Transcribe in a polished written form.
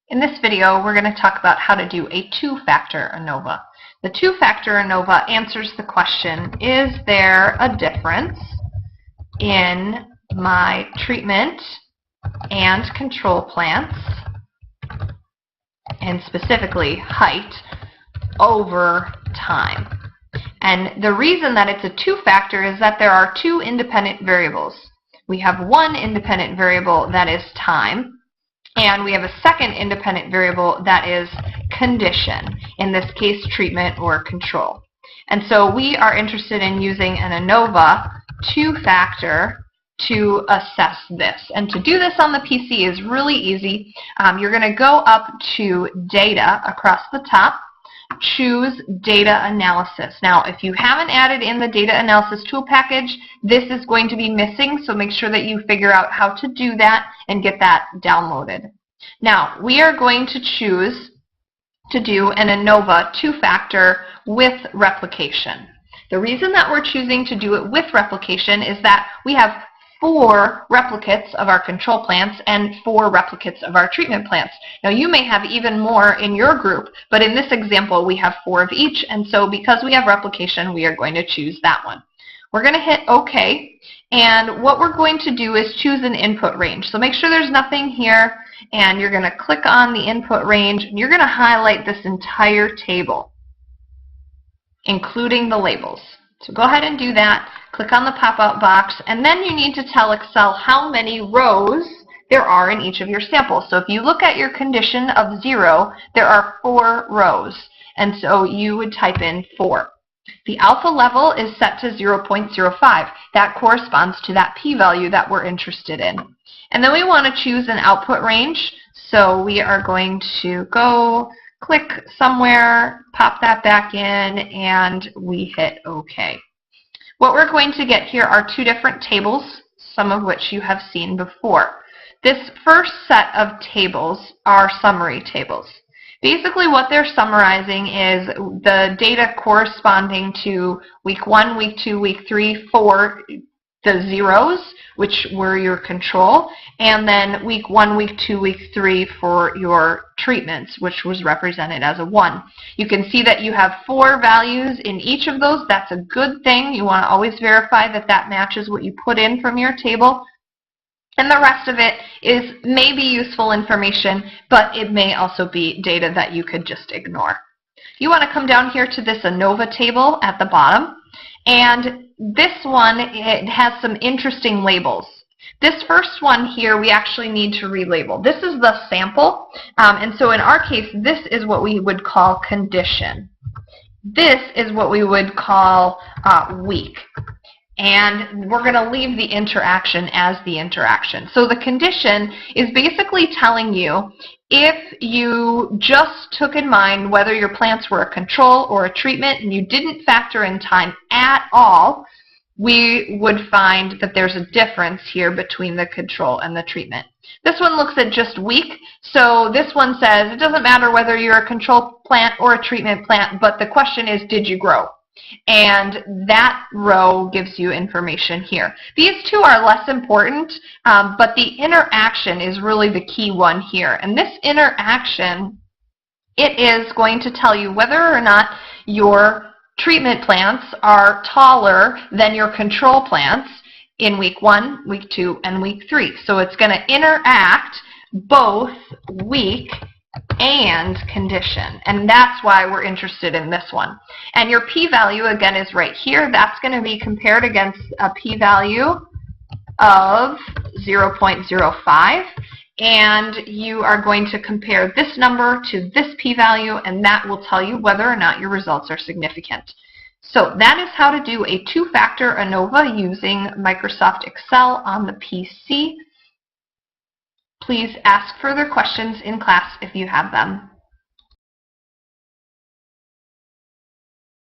In this video, we're going to talk about how to do a two-factor ANOVA. The two-factor ANOVA answers the question, is there a difference in my treatment and control plants, and specifically height, over time? And the reason that it's a two-factor is that there are two independent variables. We have one independent variable that is time, and we have a second independent variable that is condition, in this case treatment or control. And so we are interested in using an ANOVA two-factor to assess this. And to do this on the PC is really easy. You're going to go up to Data across the top, choose Data Analysis. Now, if you haven't added in the Data Analysis tool package, this is going to be missing, so make sure that you figure out how to do that and get that downloaded. Now, we are going to choose to do an ANOVA two-factor with replication. The reason that we're choosing to do it with replication is that we have 4 replicates of our control plants and 4 replicates of our treatment plants. Now, you may have even more in your group, but in this example we have 4 of each, and so because we have replication, we are going to choose that one. We're going to hit OK, and what we're going to do is choose an input range. So make sure there's nothing here, and you're going to click on the input range, and you're going to highlight this entire table, including the labels. So go ahead and do that. Click on the pop-out box, and then you need to tell Excel how many rows there are in each of your samples. So if you look at your condition of 0, there are 4 rows, and so you would type in 4. The alpha level is set to 0.05. That corresponds to that p-value that we're interested in. And then we want to choose an output range, so we are going to go click somewhere, pop that back in, and we hit OK. What we're going to get here are 2 different tables, some of which you have seen before. This first set of tables are summary tables. Basically what they're summarizing is the data corresponding to week 1, week 2, week 3 for the zeros, which were your control, and then week 1, week 2, week 3 for your treatments, which was represented as a 1. You can see that you have 4 values in each of those. That's a good thing. You want to always verify that that matches what you put in from your table. And the rest of it is maybe useful information, but it may also be data that you could just ignore. You want to come down here to this ANOVA table at the bottom, and this one, it has some interesting labels. This first one here we actually need to relabel. This is the sample, and so in our case this is what we would call condition. This is what we would call week. And we're going to leave the interaction as the interaction. So the condition is basically telling you if you just took in mind whether your plants were a control or a treatment and you didn't factor in time at all, we would find that there's a difference here between the control and the treatment. This one looks at just week, so this one says it doesn't matter whether you're a control plant or a treatment plant, but the question is, did you grow? And that row gives you information here. These 2 are less important, but the interaction is really the key one here. And this interaction, it is going to tell you whether or not your treatment plants are taller than your control plants in week 1, week 2, and week 3. So it's going to interact both week and condition, and that's why we're interested in this one. And your p-value again is right here. That's going to be compared against a p-value of 0.05, and you are going to compare this number to this p-value, and that will tell you whether or not your results are significant. So that is how to do a two-factor ANOVA using Microsoft Excel on the PC. Please ask further questions in class if you have them.